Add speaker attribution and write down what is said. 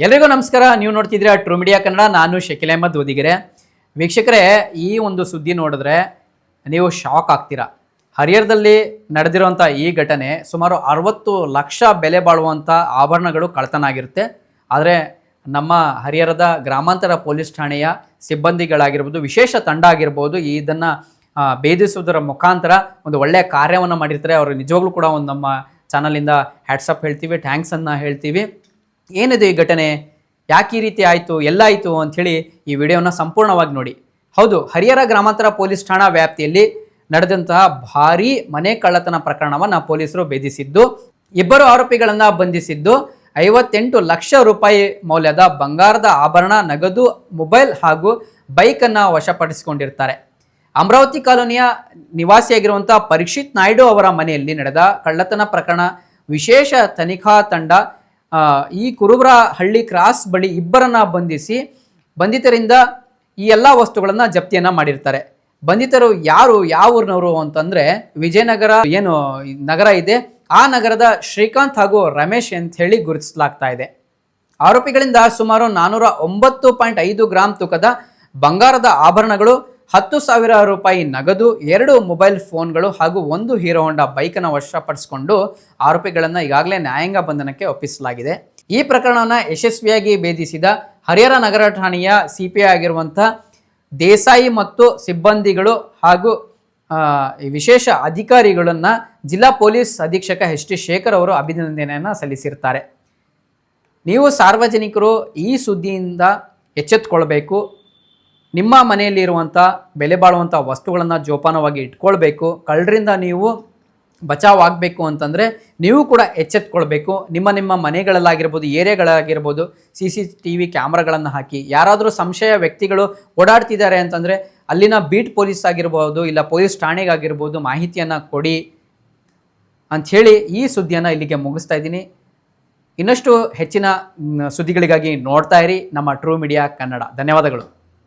Speaker 1: ಎಲ್ರಿಗೂ ನಮಸ್ಕಾರ. ನೀವು ನೋಡ್ತಿದ್ದೀರಾ ಟ್ರೂ ಮೀಡಿಯಾ ಕನ್ನಡ. ನಾನು ಶಕೀಲ್ ಅಹಮದ್ ಓದಿಗೆರೆ. ವೀಕ್ಷಕರೇ, ಈ ಒಂದು ಸುದ್ದಿ ನೋಡಿದ್ರೆ ನೀವು ಶಾಕ್ ಆಗ್ತೀರಾ. ಹರಿಹರದಲ್ಲಿ ನಡೆದಿರುವಂಥ ಈ ಘಟನೆ ಸುಮಾರು 60 ಲಕ್ಷ ಬೆಲೆ ಬಾಳುವಂಥ ಆಭರಣಗಳು ಕಳ್ಳತನ ಆಗಿರುತ್ತೆ. ಆದರೆ ನಮ್ಮ ಹರಿಹರದ ಗ್ರಾಮಾಂತರ ಪೊಲೀಸ್ ಠಾಣೆಯ ಸಿಬ್ಬಂದಿಗಳಾಗಿರ್ಬೋದು, ವಿಶೇಷ ತಂಡ ಆಗಿರ್ಬೋದು, ಇದನ್ನು ಭೇದಿಸುವುದರ ಮುಖಾಂತರ ಒಂದು ಒಳ್ಳೆಯ ಕಾರ್ಯವನ್ನು ಮಾಡಿರ್ತಾರೆ. ಅವರು ನಿಜವಾಗ್ಲೂ ಕೂಡ ಒಂದು ನಮ್ಮ ಚಾನಲಿಂದ ಹ್ಯಾಟ್ಸಪ್ ಹೇಳ್ತೀವಿ, ಥ್ಯಾಂಕ್ಸನ್ನು ಹೇಳ್ತೀವಿ. ಏನಿದೆ ಈ ಘಟನೆ, ಯಾಕೆ ಈ ರೀತಿ ಆಯಿತು, ಎಲ್ಲಾಯಿತು ಅಂಥೇಳಿ ಈ ವಿಡಿಯೋನ ಸಂಪೂರ್ಣವಾಗಿ ನೋಡಿ. ಹೌದು, ಹರಿಹರ ಗ್ರಾಮಾಂತರ ಪೊಲೀಸ್ ಠಾಣಾ ವ್ಯಾಪ್ತಿಯಲ್ಲಿ ನಡೆದಂತಹ ಭಾರೀ ಮನೆ ಕಳ್ಳತನ ಪ್ರಕರಣವನ್ನು ಪೊಲೀಸರು ಭೇದಿಸಿದ್ದು, ಇಬ್ಬರು ಆರೋಪಿಗಳನ್ನು ಬಂಧಿಸಿದ್ದು, 58 ಲಕ್ಷ ರೂಪಾಯಿ ಮೌಲ್ಯದ ಬಂಗಾರದ ಆಭರಣ, ನಗದು, ಮೊಬೈಲ್ ಹಾಗೂ ಬೈಕನ್ನು ವಶಪಡಿಸಿಕೊಂಡಿರ್ತಾರೆ. ಅಮರಾವತಿ ಕಾಲೋನಿಯ ನಿವಾಸಿಯಾಗಿರುವಂಥ ಪರೀಕ್ಷಿತ್ ನಾಯ್ಡು ಅವರ ಮನೆಯಲ್ಲಿ ನಡೆದ ಕಳ್ಳತನ ಪ್ರಕರಣ ವಿಶೇಷ ತನಿಖಾ ತಂಡ ಈ ಕುರುಬರ ಹಳ್ಳಿ ಕ್ರಾಸ್ ಬಳಿ ಇಬ್ಬರನ್ನ ಬಂಧಿಸಿ ಬಂಧಿತರಿಂದ ಈ ಎಲ್ಲ ವಸ್ತುಗಳನ್ನು ಜಪ್ತಿಯನ್ನು ಮಾಡಿರ್ತಾರೆ. ಬಂಧಿತರು ಯಾರು, ಯಾವ ಊರಿನವರು ಅಂತಂದರೆ ವಿಜಯನಗರ ಏನು ನಗರ ಇದೆ ಆ ನಗರದ ಶ್ರೀಕಾಂತ್ ಹಾಗೂ ರಮೇಶ್ ಅಂತ ಹೇಳಿ ಗುರುತಿಸಲಾಗ್ತಾ ಇದೆ. ಆರೋಪಿಗಳಿಂದ ಸುಮಾರು 409.5 ಗ್ರಾಂ ತೂಕದ ಬಂಗಾರದ ಆಭರಣಗಳು, 10,000 ರೂಪಾಯಿ ನಗದು, 2 ಮೊಬೈಲ್ ಫೋನ್ಗಳು ಹಾಗೂ 1 ಹೀರೋ ಹೋಂಡಾ ಬೈಕನ್ನು ವಶಪಡಿಸಿಕೊಂಡು ಆರೋಪಿಗಳನ್ನು ಈಗಾಗಲೇ ನ್ಯಾಯಾಂಗ ಬಂಧನಕ್ಕೆ ಒಪ್ಪಿಸಲಾಗಿದೆ. ಈ ಪ್ರಕರಣವನ್ನು ಯಶಸ್ವಿಯಾಗಿ ಭೇದಿಸಿದ ಹರಿಹರ ನಗರ ಠಾಣೆಯ CPI ಆಗಿರುವಂಥ ದೇಸಾಯಿ ಮತ್ತು ಸಿಬ್ಬಂದಿಗಳು ಹಾಗೂ ವಿಶೇಷ ಅಧಿಕಾರಿಗಳನ್ನು ಜಿಲ್ಲಾ ಪೊಲೀಸ್ ಅಧೀಕ್ಷಕ HT ಶೇಖರ್ ಅವರು ಅಭಿನಂದನೆಯನ್ನು ಸಲ್ಲಿಸಿರ್ತಾರೆ. ನೀವು ಸಾರ್ವಜನಿಕರು ಈ ಸುದ್ದಿಯಿಂದ ಎಚ್ಚೆತ್ತುಕೊಳ್ಬೇಕು. ನಿಮ್ಮ ಮನೆಯಲ್ಲಿರುವಂಥ ಬೆಲೆ ಬಾಳುವಂಥ ವಸ್ತುಗಳನ್ನು ಜೋಪಾನವಾಗಿ ಇಟ್ಕೊಳ್ಬೇಕು. ಕಳ್ಳರಿಂದ ನೀವು ಬಚಾವ್ ಆಗಬೇಕು ಅಂತಂದರೆ ನೀವು ಕೂಡ ಎಚ್ಚೆತ್ತುಕೊಳ್ಬೇಕು. ನಿಮ್ಮ ಮನೆಗಳಲ್ಲಾಗಿರ್ಬೋದು, ಏರಿಯಾಗಳಾಗಿರ್ಬೋದು CCTV ಕ್ಯಾಮ್ರಾಗಳನ್ನು ಹಾಕಿ. ಯಾರಾದರೂ ಸಂಶಯ ವ್ಯಕ್ತಿಗಳು ಓಡಾಡ್ತಿದ್ದಾರೆ ಅಂತಂದರೆ ಅಲ್ಲಿನ ಬೀಟ್ ಪೊಲೀಸ್ ಆಗಿರ್ಬೋದು, ಇಲ್ಲ ಪೊಲೀಸ್ ಠಾಣೆಗಾಗಿರ್ಬೋದು ಮಾಹಿತಿಯನ್ನು ಕೊಡಿ ಅಂಥೇಳಿ ಈ ಸುದ್ದಿಯನ್ನು ಇಲ್ಲಿಗೆ ಮುಗಿಸ್ತಾ ಇದ್ದೀನಿ. ಇನ್ನಷ್ಟು ಹೆಚ್ಚಿನ ಸುದ್ದಿಗಳಿಗಾಗಿ ನೋಡ್ತಾ ಇರಿ ನಮ್ಮ ಟ್ರೂ ಮೀಡಿಯಾ ಕನ್ನಡ. ಧನ್ಯವಾದಗಳು.